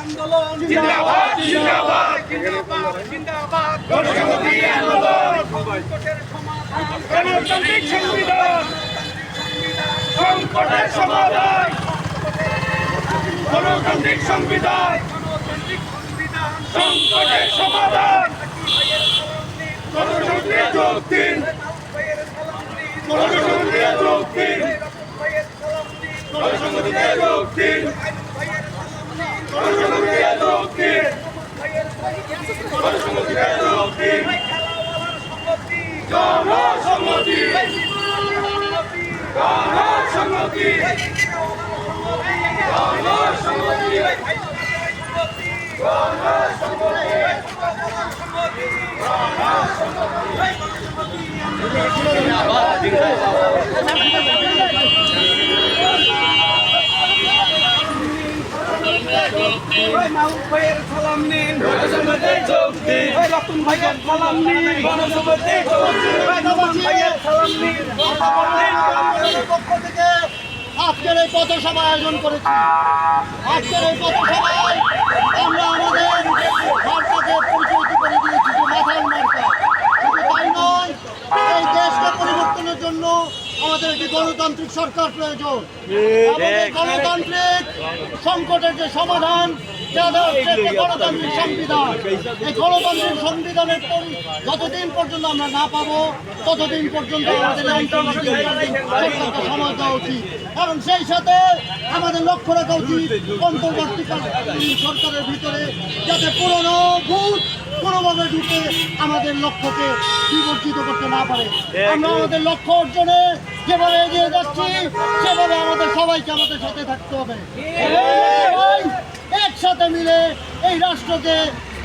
আন্দোলন জিন্দাবাদ জিন্দাবাদ জিন্দাবাদ জিন্দাবাদ গণসংহতি আন্দোলন সংকটের সমাধান গণতান্ত্রিক সংবিধান সংকটের সমাধান গণতান্ত্রিক সংবিধান সংকটের সমাধান গণসংহতি যোগ দিন গণসংহতি যোগ দিন গণসংহতি যোগ দিন গণসংহতি যোগ দিন গণসংহতি যোগ দিন গণসংহতি গণসংহতি সালাম নিন রতন ভাইয়ের সালাম নিন ভাইয়ের সালাম নিন পক্ষ থেকে আজকের এই পথসভা আয়োজন করেছি। আজকের এই পথসভায় আমরা আমাদের মার্কাকে পরিচিত করে দিয়েছি যে মাথার মার্কা। শুধু তাই নয়, এই দেশকে পরিবর্তনের জন্য আমাদের একটি গণতান্ত্রিক সরকার প্রয়োজন। আমাদের গণতান্ত্রিক সংকটের যে সমাধান গণতান্ত্রিক সংবিধান, এই গণতান্ত্রিক সংবিধানের যতদিন পর্যন্ত আমরা না পাবো ততদিন পর্যন্ত আমাদের সরকারকে সময় দেওয়া উচিত এবং সেই সাথে আমাদের লক্ষ্য রাখা উচিত অন্তর্বর্তীকালীন সরকারের ভিতরে যাতে পুরনো ভূত কোনোভাবে ঢুকে আমাদের লক্ষ্যকে বিবর্জিত করতে না পারে। আমরা আমাদের লক্ষ্য অর্জনে যেভাবে এগিয়ে যাচ্ছি সেভাবে আমাদের সবাইকে আমাদের সাথে থাকতে হবে। একসাথে মিলে এই রাষ্ট্রকে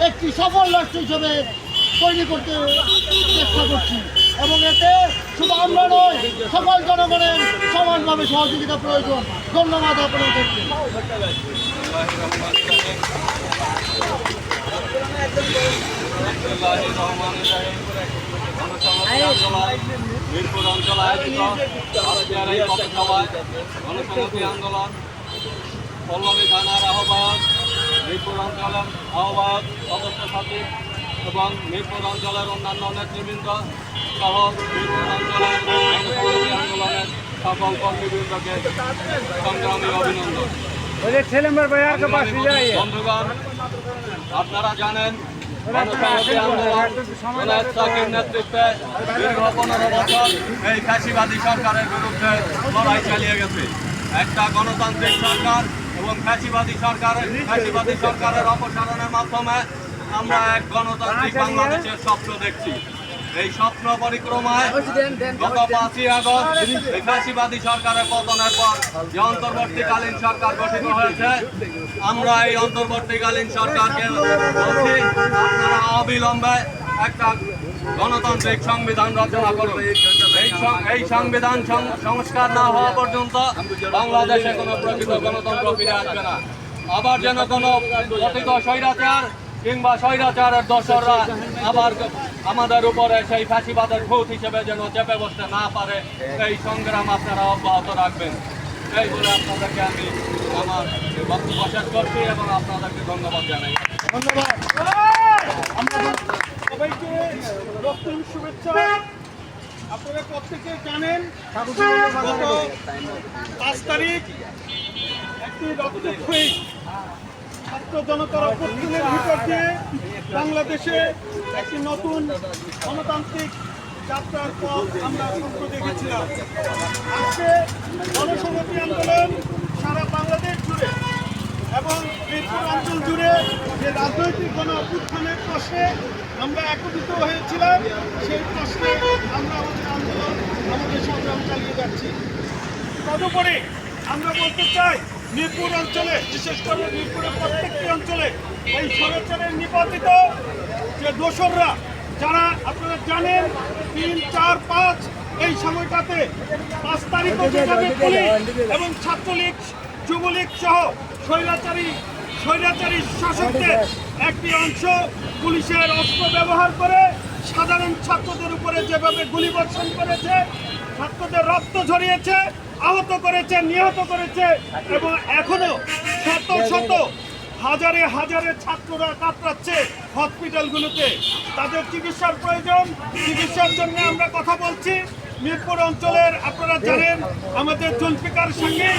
একটি সফল রাষ্ট্র হিসেবে তৈরি করতে চেষ্টা করছি এবং এতে শুধু আমরা নয়, সকল জনগণের সমানভাবে সহযোগিতা প্রয়োজন। ধন্যবাদ আপনাদেরকে। মিরপুর অঞ্চল আয়োজিত এই পথসভায় গণসংহতি আন্দোলন পল্লবী থানার আহ্বায়ক, মিরপুর অঞ্চলের আহ্বায়ক সদস্য সচিব এবং মিরপুর অঞ্চলের অন্যান্য নেতৃবৃন্দ সহ মিরপুর অঞ্চলের গণসংহতি আন্দোলনের সকল কর্মীবৃন্দকে সংগ্রামী অভিনন্দন। বন্ধুগণ, আপনারা জানেন গণসংহতি আন্দোলন সাকির নেতৃত্বে দীর্ঘ 15 বছর এই ফ্যাসিবাদী সরকারের বিরুদ্ধে লড়াই চালিয়ে গেছে। একটা গণতান্ত্রিক সরকার এবং ফ্যাসিবাদী সরকারের অপসারণের মাধ্যমে আমরা এক গণতান্ত্রিক বাংলাদেশের স্বপ্ন দেখছি। এই স্বপ্ন পরিক্রমায় গত 5ই আগস্ট এই ফ্যাসিবাদী সরকারের পতনের পর যে অন্তর্বর্তীকালীন সরকার গঠিত হয়েছে, আমরা এই অন্তর্বর্তীকালীন সরকারকে বলছি আপনারা অবিলম্বে একটা গণতান্ত্রিক সংবিধান রচনা করবে। এই সংবিধান সংস্কার না হওয়া পর্যন্ত বাংলাদেশে কোনো প্রকৃত গণতন্ত্র ফিরে আসবে না। আবার যেন কোনো কথিত স্বৈরাচার কিংবা স্বৈরাচারের দোসররা আবার আমাদের উপরে সেই ফ্যাসিবাদের ভূত হিসেবে যেন চেপে বসতে না পারে, এই সংগ্রাম আপনারা অব্যাহত রাখবেন। এই বলে আপনাদেরকে আমি আমার বক্তব্য শেষ করছি এবং আপনাদেরকে ধন্যবাদ জানাই। ধন্যবাদ। সবাইকে নতুন শুভেচ্ছা। আপনারা প্রত্যেকে জানেন গত 5 তারিখ একটি রক্তক্ষয়ী ছাত্র জনতার অভ্যুত্থানের ভিতর দিয়ে বাংলাদেশে একটি নতুন গণতান্ত্রিক যাত্রার পথ আমরা স্বপ্ন দেখেছিলাম। আজকে গণসংহতি আন্দোলন সারা বাংলাদেশ জুড়ে এবং মিরপুর অঞ্চল জুড়ে যে রাজনৈতিক গণ অভ্যুত্থানের প্রশ্নে আমরা একত্রিত হয়েছিলাম, সেই প্রশ্নে আমরা আমাদের আন্দোলন, আমাদের সংগ্রাম চালিয়ে যাচ্ছি। তদুপরি আমরা বলতে চাই, মিরপুর অঞ্চলে, বিশেষ করে মিরপুরের প্রত্যেকটি অঞ্চলে এই স্বৈরাচারের নিপাতিত যে দোসররা, যারা আপনারা জানেন 3, 4, 5 এই সময়টাতে 5 তারিখও যেভাবে পুলিশ এবং ছাত্রলীগ, যুবলীগ সহ স্বৈরাচারী স্বৈরাচারী শাসকদের একটি অংশ পুলিশের অস্ত্র ব্যবহার করে সাধারণ ছাত্রদের উপরে যেভাবে গুলিবর্ষণ করেছে, ছাত্রদের রক্ত ঝরিয়েছে, আহত করেছে, নিহত করেছে এবং এখনো শত শত হাজারে হাজারে ছাত্ররা কাতরাচ্ছে হসপিটালগুলোতে। তাদের চিকিৎসার প্রয়োজন, চিকিৎসার জন্য আমরা কথা বলছি। মিরপুর অঞ্চলের আপনারা জানেন আমাদের জুলফিকার সঙ্গে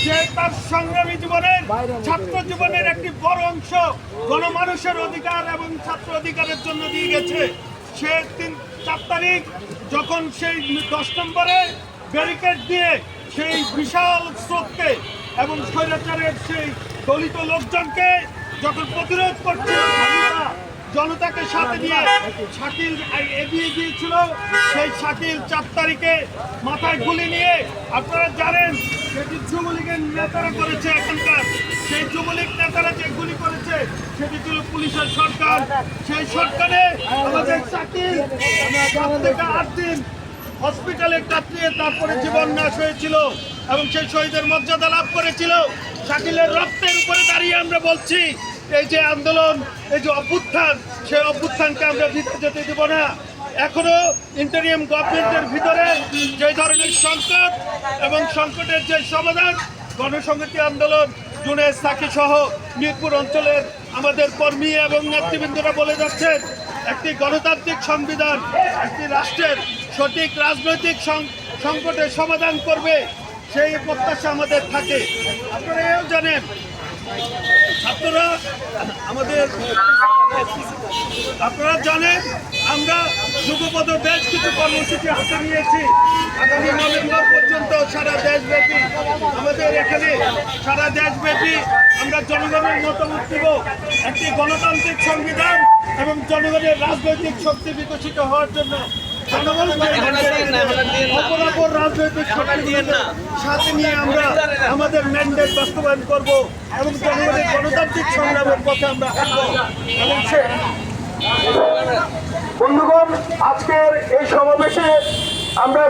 যে তার সংগ্রামী জীবনের ছাত্র জীবনের একটি বড় অংশ গণমানুষের অধিকার এবং ছাত্র অধিকারের জন্য দিয়ে গেছে। সে 4 তারিখ যখন সেই 10 নম্বরে ব্যারিকেড দিয়ে সেই বিশাল স্রোতকে এবং স্বৈরাচারের সেই দলিত লোকজনকে যখন প্রতিরোধ করছিল জনতাকে সাথে নিয়ে শাকিল এগিয়ে গিয়েছিল, সেই শাকিল 4 তারিখে মাথায় গুলি নিয়ে আপনারা জানেন সেটি যুবলীগের নেতারা করেছে। এখানকার সেই যুবলীগ নেতারা যে গুলি করেছে সেটি ছিল পুলিশের সরকার। সেই সরকারে আমাদের শাকিল 7 থেকে 8 দিন হসপিটালে কাটিয়ে তারপরে জীবন নাশ হয়েছিল এবং সেই শহীদের মর্যাদা লাভ করেছিল। শাকিলের রক্তের উপরে দাঁড়িয়ে আমরা বলছি এই যে আন্দোলন, এই যে অভ্যুত্থান, সেই অভ্যুত্থানকে আমরা জিততে যেতে দেব না। এখনো ইন্টারিয়াম গভর্নমেন্টের ভিতরে যে ধরনের সংকট এবং সংকটের যে সমাধান, গণসংহতি আন্দোলন জুনেদ সাকি সহ মিরপুর অঞ্চলের আমাদের কর্মী এবং নেতৃবৃন্দরা বলে যাচ্ছেন একটি গণতান্ত্রিক সংবিধান একটি রাষ্ট্রের সঠিক রাজনৈতিক সংকটের সমাধান করবে, সেই প্রত্যাশা আমাদের থাকে। আপনারা এও জানেন ছাত্ররা আমাদের, আপনারা জানেন আমরা যুগপথ বেশ কিছু কর্মসূচি হাতে নিয়েছি। আগামী নভেম্বর পর্যন্ত সারা দেশব্যাপী আমাদের এখানে সারা দেশব্যাপী আমরা জনগণের মতামত দিব। একটি গণতান্ত্রিক সংবিধান এবং জনগণের রাজনৈতিক শক্তি বিকশিত হওয়ার জন্য অপরাপর রাজনৈতিক শক্তির সাথে নিয়ে আমরা আমাদের ম্যান্ডেট বাস্তবায়ন করব এবং জনগণের গণতান্ত্রিক সংগ্রামের পথে আমরা হাঁটব। এবং বন্ধুগণ, আজকের এই সমাবেশে আমরা